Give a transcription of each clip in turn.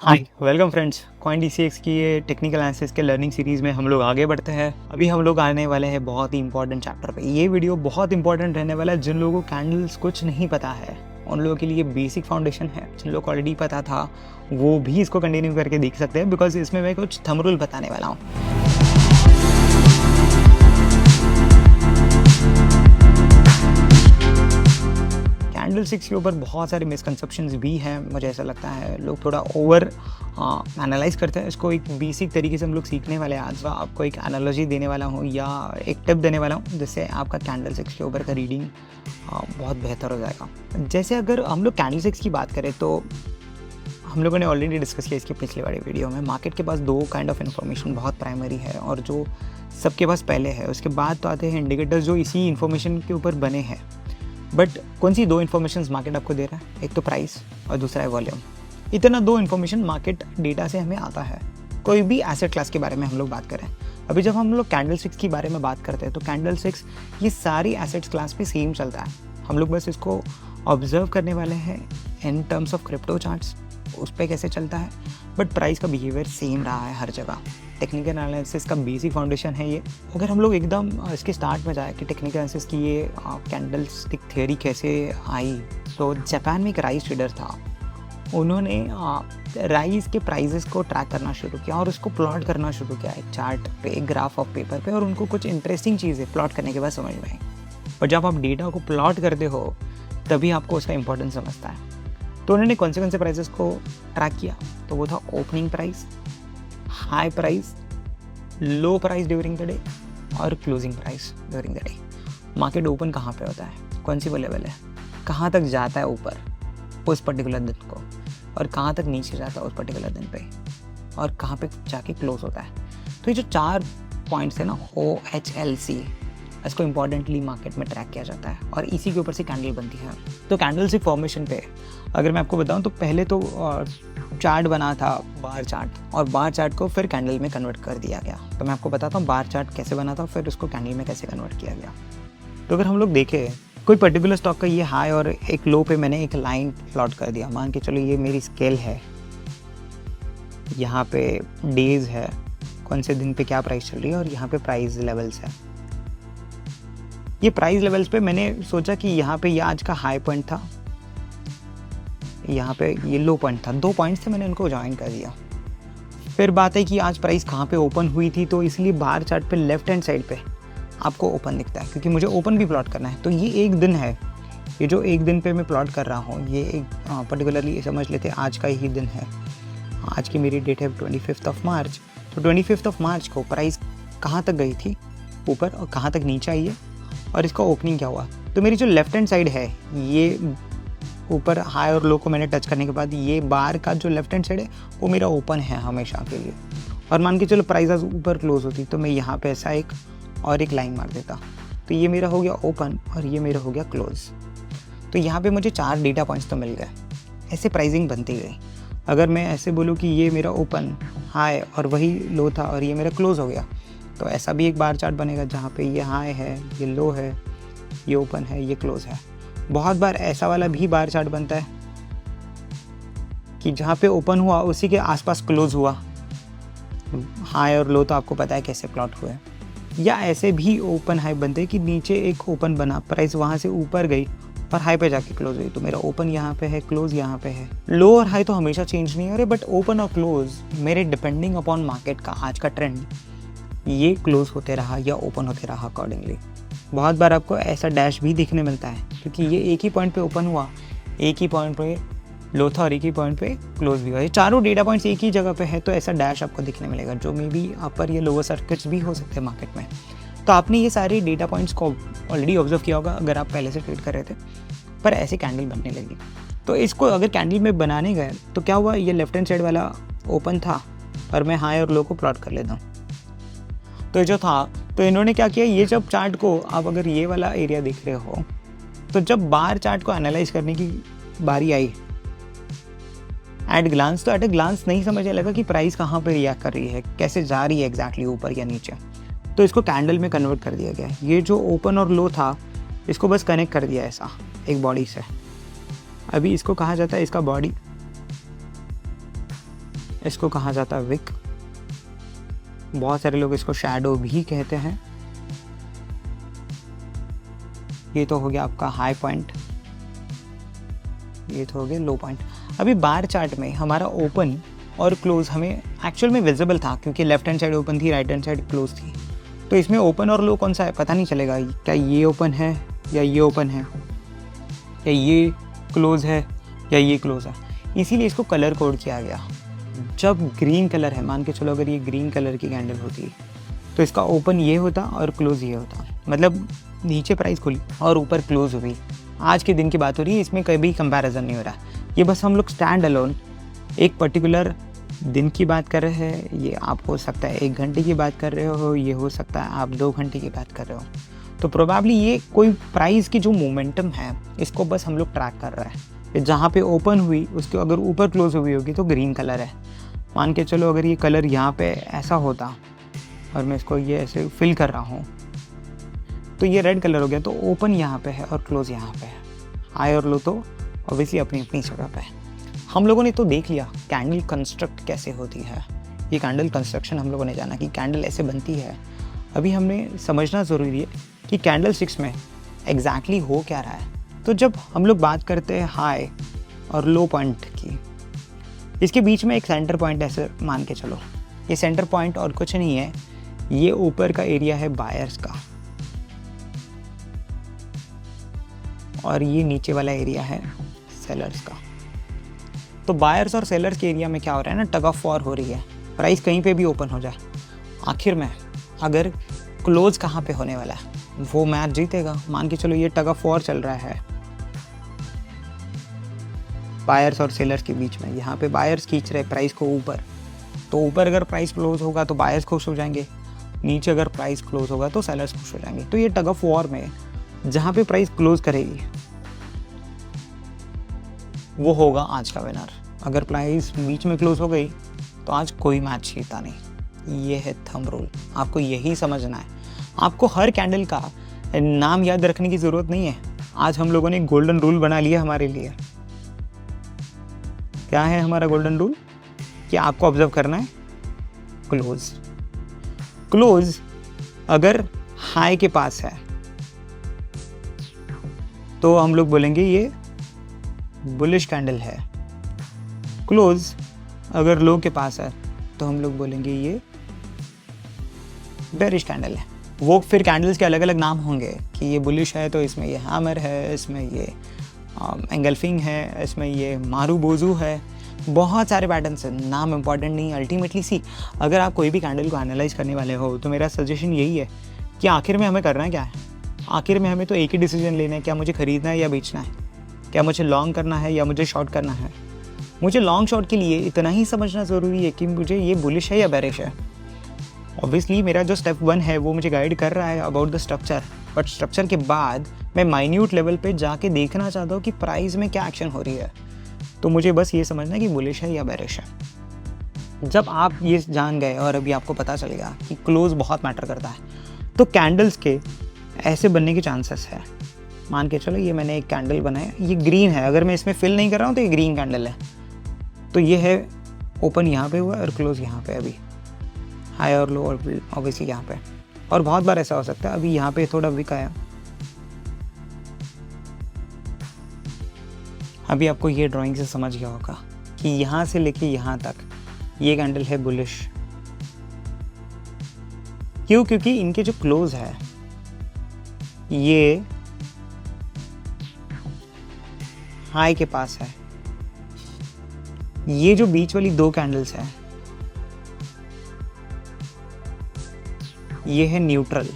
Hi welcome friends, coin DCX की ये technical analysis के लर्निंग सीरीज़ में हम लोग आगे बढ़ते हैं। अभी हम लोग आने वाले हैं बहुत ही इंपॉर्टेंट चैप्टर पे। ये वीडियो बहुत इंपॉर्टेंट रहने वाला है। जिन लोगों को कैंडल्स कुछ नहीं पता है उन लोगों के लिए बेसिक फाउंडेशन है। जिन लोगों को ऑलरेडी पता था वो भी इसको कंटिन्यू करके देख सकते हैं, बिकॉज इसमें मैं कुछ थंब रूल बताने वाला हूँ। कैंडल स्टिक्स के ऊपर बहुत सारे मिसकंसेप्शंस भी हैं। मुझे ऐसा लगता है लोग थोड़ा ओवर एनालाइज करते हैं इसको। एक बेसिक तरीके से हम लोग सीखने वाले हैं। आज आपको एक एनालॉजी देने वाला हूँ या एक टिप देने वाला हूँ जिससे आपका कैंडल स्टिक्स के ऊपर का रीडिंग बहुत बेहतर हो जाएगा। जैसे अगर हम लोग कैंडल स्टिक्स की बात करें तो हम लोगों ने ऑलरेडी डिस्कस किया इसके पिछले वाले वीडियो में। मार्केट के पास दो काइंड ऑफ इन्फॉर्मेशन बहुत प्राइमरी है और जो सबके पास पहले है। उसके बाद तो आते हैं इंडिकेटर्स जो इसी इन्फॉर्मेशन के ऊपर बने हैं। बट कौन सी दो इन्फॉर्मेशन मार्केट आपको दे रहा है? एक तो प्राइस और दूसरा है वॉल्यूम। इतना दो इन्फॉर्मेशन मार्केट डेटा से हमें आता है। कोई भी एसेट क्लास के बारे में हम लोग बात करें, अभी जब हम लोग कैंडल स्टिक्स के बारे में बात करते हैं तो कैंडल स्टिक्स ये सारी एसेट्स क्लास पे सेम चलता है। हम लोग बस इसको ऑब्जर्व करने वाले हैं in terms of crypto charts, उस पर कैसे चलता है। बट प्राइस का बिहेवियर सेम रहा है हर जगह। टेक्निकल एनालिसिस का बेसिक फाउंडेशन है ये। अगर हम लोग एकदम इसके स्टार्ट में जाए कि टेक्निकल एनालिसिस की ये कैंडल स्टिक थ्योरी कैसे आई, तो जापान में एक राइस ट्रेडर था। उन्होंने राइस के प्राइजेस को ट्रैक करना शुरू किया और उसको प्लॉट करना शुरू किया एक चार्ट पे, एक ग्राफ ऑफ पेपर पे। और उनको कुछ इंटरेस्टिंग चीज़ें प्लॉट करने के बाद समझ में आई। और जब आप डेटा को प्लॉट करते हो तभी आपको उसका इंपॉर्टेंस समझता है। तो उन्होंने कौन से प्राइसेस को ट्रैक किया, तो वो था opening price, high price, low price during the day और closing price during the day. Market open कहाँ पे होता है, कौन सी वो लेवल है, कहाँ तक जाता है ऊपर उस पर्टिकुलर दिन को, और कहाँ तक नीचे जाता है उस पर्टिकुलर दिन पे, और कहाँ पे जाके क्लोज होता है। तो ये जो 4 पॉइंट्स है ना, OHLC, इसको इम्पॉर्टेंटली मार्केट में ट्रैक किया जाता है और इसी के ऊपर से कैंडल बनती है। तो कैंडल स्टिक फॉर्मेशन पे अगर मैं आपको बताऊं तो पहले तो चार्ट बना था बार चार्ट, और बार चार्ट को फिर कैंडल में कन्वर्ट कर दिया गया। तो मैं आपको बताता हूँ बार चार्ट कैसे बना था, फिर उसको कैंडल में कैसे कन्वर्ट किया गया। तो अगर हम लोग देखें कोई पर्टिकुलर स्टॉक का ये हाई और एक लो पे मैंने एक लाइन प्लॉट कर दिया। मान के चलो ये मेरी स्केल है, यहाँ पे डेज है, कौन से दिन पे क्या प्राइस चल रही है, और यहाँ पे प्राइस लेवल्स है। ये प्राइस लेवल्स पे मैंने सोचा कि यहाँ पे ये आज का हाई पॉइंट था, यहाँ पे ये लो पॉइंट था। 2 पॉइंट से मैंने इनको ज्वाइन कर दिया। फिर बात है कि आज प्राइस कहाँ पे ओपन हुई थी, तो इसलिए बार चार्ट पे लेफ्ट हैंड साइड पे आपको ओपन दिखता है, क्योंकि मुझे ओपन भी प्लॉट करना है। तो ये एक दिन है, ये जो एक दिन पे मैं प्लॉट कर रहा हूँ, ये एक पर्टिकुलरली समझ लेते हैं आज का ही दिन है। आज की मेरी डेट है 25 मार्च। तो 25 मार्च को प्राइस कहाँ तक गई थी ऊपर और कहाँ तक नीचे आई है, और इसका ओपनिंग क्या हुआ। तो मेरी जो लेफ्ट हैंड साइड है, ये ऊपर हाई और लो को मैंने टच करने के बाद ये बार का जो लेफ्ट हैंड साइड है वो मेरा ओपन है हमेशा के लिए। और मान के चलो प्राइस आज ऊपर क्लोज होती तो मैं यहाँ पे ऐसा एक और एक लाइन मार देता, तो ये मेरा हो गया ओपन और ये मेरा हो गया क्लोज। तो यहाँ पे मुझे 4 डेटा पॉइंट्स तो मिल गए। ऐसे प्राइसिंग बनती गई। अगर मैं ऐसे बोलूँ कि ये मेरा ओपन हाई और वही लो था और ये मेरा क्लोज हो गया, तो ऐसा भी एक बार चार्ट बनेगा जहाँ पे ये हाई है, ये लो है, ये ओपन है, ये क्लोज है। बहुत बार ऐसा वाला भी बार चार्ट बनता है कि जहाँ पे ओपन हुआ उसी के आसपास क्लोज हुआ। हाई और लो तो आपको पता है कैसे प्लॉट हुए। या ऐसे भी ओपन हाई बनते हैं कि नीचे एक ओपन बना, प्राइस वहाँ से ऊपर गई और हाई पे जाके क्लोज हुई। तो मेरा ओपन यहाँ पे है, क्लोज यहाँ पे है। लो और हाई तो हमेशा चेंज नहीं हो रहे, बट ओपन और क्लोज मेरे डिपेंडिंग अपॉन मार्केट का आज का ट्रेंड, ये क्लोज होते रहा या ओपन होते रहा अकॉर्डिंगली। बहुत बार आपको ऐसा डैश भी देखने मिलता है, क्योंकि ये एक ही पॉइंट पे ओपन हुआ, एक ही पॉइंट पे लो था और एक ही पॉइंट पे क्लोज भी हुआ। ये चारों डेटा पॉइंट्स एक ही जगह पे है, तो ऐसा डैश आपको दिखने मिलेगा, जो मे बी अपर या लोअर सर्किट्स भी हो सकते हैं मार्केट में। तो आपने ये सारे डेटा पॉइंट्स को ऑलरेडी ऑब्जर्व किया होगा अगर आप पहले से ट्रेड कर रहे थे, पर ऐसे कैंडल बनने लगी। तो इसको अगर कैंडल में बनाने गए तो क्या हुआ, ये लेफ्ट हैंड साइड वाला ओपन था और मैं हाई और लो को प्लॉट कर लेता हूँ। तो जो था, तो इन्होंने क्या किया, ये जब चार्ट को आप अगर ये वाला एरिया देख रहे हो, तो जब बार चार्ट को एनालाइज करने की बारी आई एट ग्लांस, तो एट ए ग्लांस नहीं समझने लगा कि प्राइस कहाँ पे रिएक्ट कर रही है, कैसे जा रही है एग्जैक्टली ऊपर या नीचे। तो इसको कैंडल में कन्वर्ट कर दिया गया। ये जो ओपन और लो था इसको बस कनेक्ट कर दिया ऐसा एक बॉडी से। अभी इसको कहा जाता है इसका बॉडी, इसको कहा जाता है विक, बहुत सारे लोग इसको शैडो भी कहते हैं। ये तो हो गया आपका हाई पॉइंट, ये तो हो गया लो पॉइंट। अभी बार चार्ट में हमारा ओपन और क्लोज हमें एक्चुअल में विजिबल था, क्योंकि लेफ्ट हैंड साइड ओपन थी, राइट हैंड साइड क्लोज थी। तो इसमें ओपन और लो कौन सा है पता नहीं चलेगा, क्या ये ओपन है या ये ओपन है, या ये क्लोज है या ये क्लोज है। इसीलिए इसको कलर कोड किया गया। जब ग्रीन कलर है, मान के चलो अगर ये ग्रीन कलर की कैंडल होती तो इसका ओपन ये होता और क्लोज ये होता, मतलब नीचे प्राइस खुली और ऊपर क्लोज हुई। आज के दिन की बात हो रही है, इसमें कभी कंपैरिजन नहीं हो रहा। ये बस हम लोग स्टैंड अलोन एक पर्टिकुलर दिन की बात कर रहे हैं। ये आप हो सकता है 1 घंटे की बात कर रहे हो, ये हो सकता है आप 2 घंटे की बात कर रहे हो। तो प्रोबेबली ये कोई प्राइस की जो मोमेंटम है इसको बस हम लोग ट्रैक कर रहे हैं। जहाँ पे ओपन हुई उसके अगर ऊपर क्लोज हुई होगी तो ग्रीन कलर है। मान के चलो अगर ये कलर यहाँ पे ऐसा होता और मैं इसको ये ऐसे फिल कर रहा हूँ तो ये रेड कलर हो गया। तो ओपन यहाँ पे है और क्लोज यहाँ पे है। हाई और लो तो ऑब्वियसली अपनी अपनी जगह पे है। हम लोगों ने तो देख लिया कैंडल कंस्ट्रक्ट कैसे होती है, ये कैंडल कंस्ट्रक्शन हम लोगों ने जाना कि कैंडल ऐसे बनती है। अभी हमने समझना ज़रूरी है कि कैंडल स्टिक्स में एग्जैक्टली हो क्या रहा है। तो जब हम लोग बात करते हैं हाई और लो पॉइंट की, इसके बीच में एक सेंटर पॉइंट ऐसे मान के चलो। ये सेंटर पॉइंट और कुछ नहीं है, ये ऊपर का एरिया है बायर्स का और ये नीचे वाला एरिया है सेलर्स का। तो बायर्स और सेलर्स के एरिया में क्या हो रहा है ना, टग ऑफ वॉर हो रही है। प्राइस कहीं पे भी ओपन हो जाए, आखिर में अगर क्लोज कहाँ पे होने वाला है वो मैच जीतेगा। मान के चलो ये टग ऑफ वॉर चल रहा है बायर्स और सेलर्स के बीच में। यहाँ पे बायर्स खींच रहे प्राइस को ऊपर, तो ऊपर अगर प्राइस क्लोज होगा तो बायर्स खुश हो जाएंगे, नीचे अगर प्राइस क्लोज होगा तो सेलर्स खुश हो जाएंगे। तो ये टग ऑफ वॉर में जहाँ पे प्राइस क्लोज करेगी वो होगा आज का विनर। अगर प्राइस बीच में क्लोज हो गई तो आज कोई मैच जीता नहीं। ये है थंब रूल, आपको यही समझना है। आपको हर कैंडल का नाम याद रखने की ज़रूरत नहीं है। आज हम लोगों ने गोल्डन रूल बना लिया हमारे लिए। क्या है हमारा गोल्डन रूल कि आपको ऑब्जर्व करना है क्लोज। क्लोज अगर हाई के पास है तो हम लोग बोलेंगे ये बुलिश कैंडल है। क्लोज अगर लो के पास है तो हम लोग बोलेंगे ये बेरिश कैंडल है। वो फिर कैंडल्स के अलग अलग नाम होंगे कि ये बुलिश है तो इसमें ये हैमर है, इसमें ये एंगल्फिंग है, इसमें ये मारूबोजू है। बहुत सारे पैटर्न्स हैं, नाम इंपॉर्टेंट नहीं। अल्टीमेटली सी अगर आप कोई भी कैंडल को एनालाइज करने वाले हो तो मेरा सजेशन यही है कि आखिर में हमें करना क्या है। आखिर में हमें तो एक ही डिसीजन लेना है, क्या मुझे ख़रीदना है या बेचना है, क्या मुझे लॉन्ग करना है या मुझे शॉर्ट करना है। मुझे लॉन्ग शॉर्ट के लिए इतना ही समझना ज़रूरी है कि मुझे ये बुलिश है या बेरिश है। ऑब्वियसली मेरा जो स्टेप 1 है वो मुझे गाइड कर रहा है about the structure, but structure के बाद मैं माइन्यूट लेवल पे जाके देखना चाहता हूँ कि प्राइस में क्या एक्शन हो रही है। तो मुझे बस ये समझना है कि बुलिश है या बेरिश है। जब आप ये जान गए और अभी आपको पता चल गया कि क्लोज बहुत मैटर करता है, तो कैंडल्स के ऐसे बनने के चांसेस है। मान के चलो ये मैंने एक कैंडल बनाया, ये ग्रीन है। अगर मैं इसमें फिल नहीं कर रहा हूँ तो ये ग्रीन कैंडल है। तो ये है ओपन यहाँ पे हुआ और क्लोज यहाँ पे, अभी हाई और लो ऑब्वियसली यहाँ पे। और बहुत बार ऐसा हो सकता है, अभी यहाँ पे थोड़ा वीक आया। अभी आपको ये ड्राइंग से समझ गया होगा कि यहाँ से लेके यहाँ तक ये कैंडल है बुलिश। क्यों? क्योंकि इनके जो क्लोज है ये हाई के पास है। ये जो बीच वाली 2 कैंडल्स है ये है न्यूट्रल।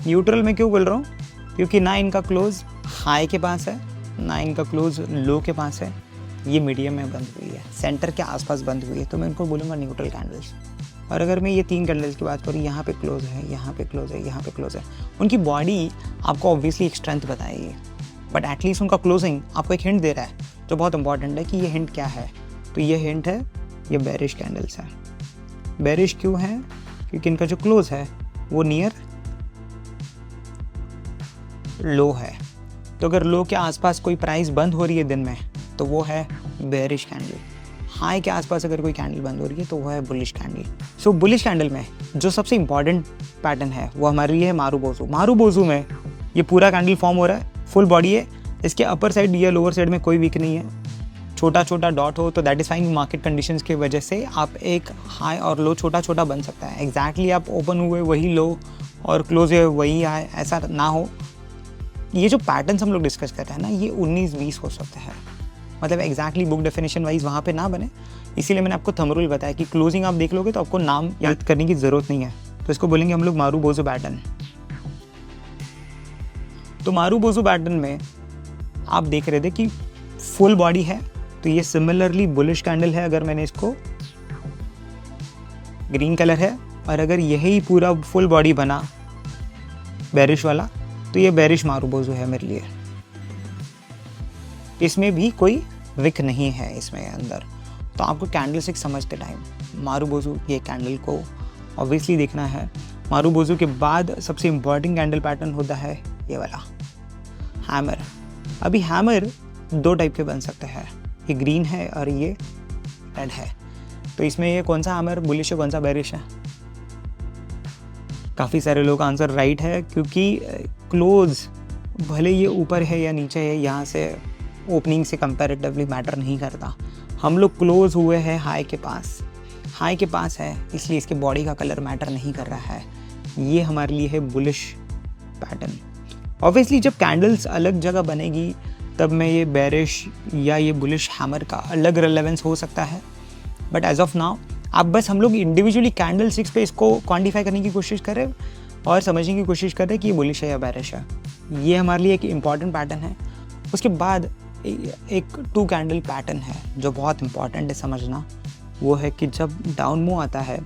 न्यूट्रल में क्यों बोल रहा हूँ? क्योंकि ना इनका क्लोज हाई के पास है ना इनका क्लोज लो के पास है। ये मीडियम में बंद हुई है, सेंटर के आसपास बंद हुई है, तो मैं इनको बोलूँगा न्यूट्रल कैंडल्स। और अगर मैं ये 3 कैंडल्स की बात करूँ, यहाँ पे क्लोज है, यहाँ पे क्लोज है, यहाँ पे क्लोज है, उनकी बॉडी आपको ऑब्वियसली एक स्ट्रेंथ बताएगी, बट एटलीस्ट उनका क्लोजिंग आपको एक हिंट दे रहा है जो बहुत इंपॉर्टेंट है कि ये हिंट क्या है। तो ये हिंट है ये बेरिश कैंडल्स है। बेरिश क्यों है? क्योंकि इनका जो क्लोज है वो नियर लो है। तो अगर लो के आसपास कोई प्राइस बंद हो रही है दिन में तो वो है बेरिश कैंडल। हाई के आसपास अगर कोई कैंडल बंद हो रही है तो वो है बुलिश कैंडल। सो बुलिश कैंडल में जो सबसे इंपॉर्टेंट पैटर्न है वो हमारे लिए है मारुबोजू। मारुबोजू में ये पूरा कैंडल फॉर्म हो रहा है, फुल बॉडी है, इसके अपर साइड या लोअर साइड में कोई वीक नहीं है, छोटा छोटा डॉट हो तो that is fine. Market conditions की वजह से आप एक हाई और लो छोटा छोटा बन सकता है। एग्जैक्टली आप ओपन हुए वही लो और क्लोज हुए वही हाई, ऐसा ना हो। ये जो पैटर्न्स हम लोग डिस्कस कर रहे हैं ना, ये 19-20 हो सकता है, मतलब एग्जैक्टली बुक डेफिनेशन वाइज वहाँ पे ना बने। इसीलिए मैंने आपको थंब रूल बताया कि क्लोजिंग आप देख लोगे तो आपको नाम याद करने की ज़रूरत नहीं है। तो इसको बोलेंगे हम लोग मारुबोजू पैटर्न। तो मारुबोजू पैटर्न में आप देख रहे थे कि फुल बॉडी है, तो ये सिमिलरली बुलिश कैंडल है। अगर मैंने इसको ग्रीन कलर है और अगर यही पूरा फुल बॉडी बना बेरिश वाला तो ये बेरिश मारुबोजू है मेरे लिए। इसमें भी कोई विक नहीं है इसमें अंदर। तो आपको कैंडल स्टिक समझते टाइम मारुबोजू ये कैंडल को ऑब्वियसली देखना है। मारुबोजू के बाद सबसे इम्पॉर्टेंट कैंडल पैटर्न होता है ये वाला हैमर। अभी हैमर 2 टाइप के बन सकते हैं, ये ग्रीन है और ये रेड है। तो इसमें ये कौन सा हैमर बुलिश है, कौन सा बेरिश है? काफ़ी सारे लोग आंसर राइट है, क्योंकि क्लोज भले ये ऊपर है या नीचे है, यहाँ से ओपनिंग से कंपैरेटिवली मैटर नहीं करता। हम लोग क्लोज हुए हैं हाई के पास है, इसलिए इसके बॉडी का कलर मैटर नहीं कर रहा है। ये हमारे लिए है बुलिश पैटर्न। ऑब्वियसली जब कैंडल्स अलग जगह बनेगी तब में ये बेरिश या ये बुलिश हैमर का अलग रेलेवेंस हो सकता है, बट एज ऑफ नाउ आप बस हम लोग इंडिविजुअली कैंडल स्टिक्स पे इसको क्वान्टिफाई करने की कोशिश करें और समझने की कोशिश करें कि ये बुलिश है या बेरिश है। ये हमारे लिए एक इम्पॉर्टेंट पैटर्न है। उसके बाद एक 2 कैंडल पैटर्न है जो बहुत इंपॉर्टेंट है समझना। वो है कि जब डाउन मूव आता है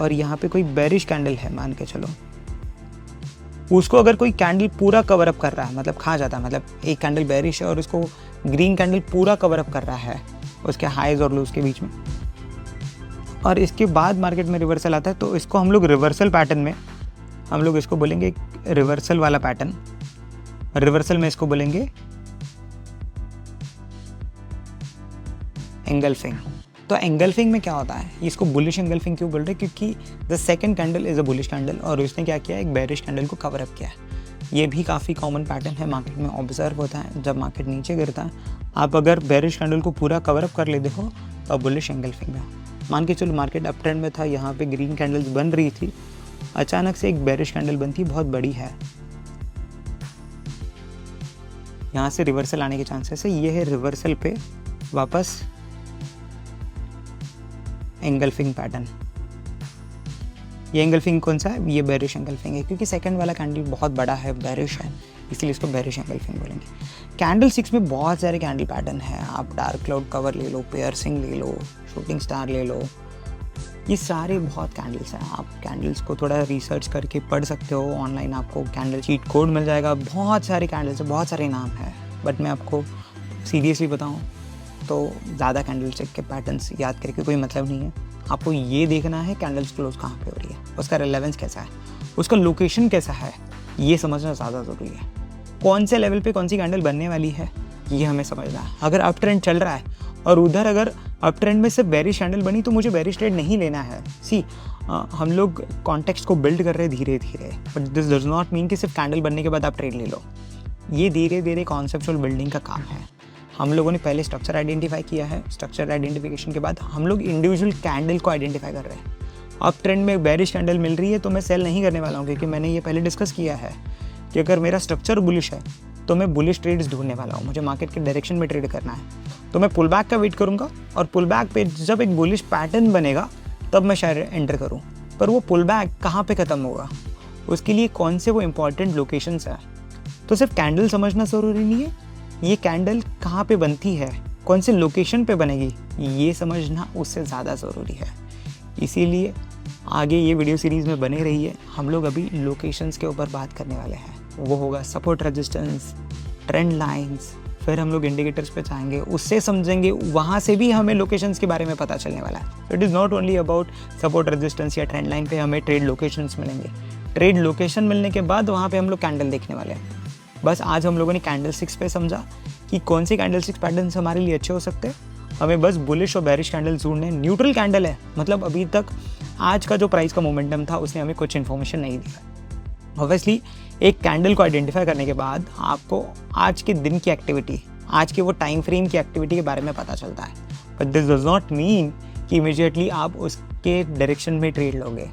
और यहाँ पे कोई बेरिश कैंडल है, मान के चलो, उसको अगर कोई कैंडल पूरा कवर अप कर रहा है, मतलब खा जाता है, मतलब एक कैंडल बेरिश है और उसको ग्रीन कैंडल पूरा कवर अप कर रहा है उसके हाईज और लोज के बीच में, और इसके बाद मार्केट में रिवर्सल आता है, तो इसको हम लोग रिवर्सल पैटर्न में हम लोग इसको बोलेंगे रिवर्सल वाला पैटर्न। रिवर्सल में इसको बोलेंगे एंगल्फिंग। तो एंगल्फिंग में क्या होता है, इसको बुलिश एंगल्फिंग क्यों बोल रहे हैं? क्योंकि the second candle is a bullish candle और उसने क्या किया, एक बेरिश कैंडल को कवर अप किया है। ये भी काफ़ी कॉमन पैटर्न है, मार्केट में ऑब्जर्व होता है। जब मार्केट नीचे गिरता है, आप अगर बेरिश कैंडल को पूरा कवर अप कर लेते हो तो आप बुलिश एंगल्फिंग में हो। मान के चलो मार्केट अप ट्रेंड में था, यहाँ पे ग्रीन कैंडल्स बन रही थी, अचानक से एक बेरिश कैंडल बनती, बहुत बड़ी है, यहाँ से रिवर्सल आने के चांसेस है। ये है रिवर्सल पे वापस एंगल्फिंग पैटर्न। ये एंगल्फिंग कौन सा है? ये बेरिश एंगल्फिंग है, क्योंकि सेकंड वाला कैंडल बहुत बड़ा है, बेरिश है, इसलिए इसको बेरिश एंगल्फिंग बोलेंगे। कैंडल स्टिक्स में बहुत सारे कैंडल पैटर्न है। आप डार्क क्लाउड कवर ले लो, पियर्सिंग ले लो, शूटिंग स्टार ले लो, ये सारे बहुत कैंडल्स हैं। आप कैंडल्स को थोड़ा रिसर्च करके पढ़ सकते हो, ऑनलाइन आपको कैंडल चीट कोड मिल जाएगा। बहुत सारे कैंडल्स हैं, बहुत सारे नाम हैं, बट मैं आपको सीरियसली बताऊँ तो ज़्यादा कैंडल स्टिक के पैटर्न्स याद करके कोई मतलब नहीं है। आपको ये देखना है कैंडल्स क्लोज कहाँ पे हो रही है, उसका रेलेवेंस कैसा है, उसका लोकेशन कैसा है, ये समझना ज़्यादा ज़रूरी है। कौन से लेवल पे कौन सी कैंडल बनने वाली है ये हमें समझना है। अगर अप ट्रेंड चल रहा है और उधर अगर अप ट्रेंड में सिर्फ बेरिश कैंडल बनी तो मुझे बेरिश ट्रेड नहीं लेना है। हम लोग कॉन्टेक्स्ट को बिल्ड कर रहे हैं धीरे धीरे, but this does not mean कि सिर्फ कैंडल बनने के बाद आप ट्रेड ले लो। ये धीरे धीरे कॉन्सेप्चुअल बिल्डिंग का काम है। हम लोगों ने पहले स्ट्रक्चर आइडेंटिफाई किया है, स्ट्रक्चर आइडेंटिफिकेशन के बाद हम लोग इंडिविजुअल कैंडल को आइडेंटिफाई कर रहे हैं। अब ट्रेंड में बेरिश कैंडल मिल रही है तो मैं सेल नहीं करने वाला हूँ, क्योंकि मैंने ये पहले डिस्कस किया है कि अगर मेरा स्ट्रक्चर बुलिश है तो मैं बुलिश ट्रेड्स ढूंढने वाला हूँ, मुझे मार्केट के डायरेक्शन में ट्रेड करना है। तो मैं पुल बैक का वेट करूँगा और पुल बैक पे जब एक बुलिश पैटर्न बनेगा तब मैं शायद एंटर करूँ। पर वो पुल बैक कहाँ पे ख़त्म होगा, उसके लिए कौन से वो इंपॉर्टेंट लोकेशंस है। तो सिर्फ कैंडल समझना ज़रूरी नहीं है, ये कैंडल कहाँ पे बनती है, कौन से लोकेशन पे बनेगी, ये समझना उससे ज़्यादा ज़रूरी है। इसीलिए आगे ये वीडियो सीरीज़ में बने रहिए। हम लोग अभी लोकेशंस के ऊपर बात करने वाले हैं। वो होगा सपोर्ट रेजिस्टेंस, ट्रेंड लाइंस, फिर हम लोग इंडिकेटर्स पे जाएंगे, उससे समझेंगे, वहाँ से भी हमें लोकेशंस के बारे में पता चलने वाला है। It is not only about support resistance या ट्रेंड लाइन पे हमें ट्रेड लोकेशंस मिलेंगे। ट्रेड लोकेशन मिलने के बाद वहाँ पे हम लोग कैंडल देखने वाले हैं। बस आज हम लोगों ने कैंडल स्टिक्स पे समझा कि कौन से कैंडल स्टिक्स पैटर्न्स हमारे लिए अच्छे हो सकते हैं हमें बस बुलिश और बेरिश कैंडल ढूंढने। न्यूट्रल कैंडल है, मतलब अभी तक आज का जो प्राइस का मोमेंटम था उसने हमें कुछ इन्फॉर्मेशन नहीं दिया। ऑब्वियसली एक कैंडल को आइडेंटिफाई करने के बाद आपको आज के दिन की एक्टिविटी, आज के वो टाइम फ्रेम की एक्टिविटी के बारे में पता चलता है, but this does not mean कि इमीडिएटली आप उसके डायरेक्शन में ट्रेड लोगे।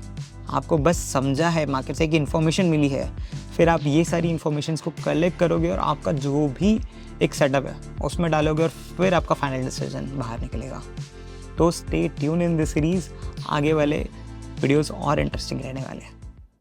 आपको बस समझा है, मार्केट से एक इन्फॉर्मेशन मिली है, फिर आप ये सारी इन्फॉर्मेशंस को कलेक्ट करोगे और आपका जो भी एक सेटअप है उसमें डालोगे और फिर आपका फाइनल डिसीजन बाहर निकलेगा। तो stay tune in this series, आगे वाले वीडियोस और इंटरेस्टिंग रहने वाले हैं।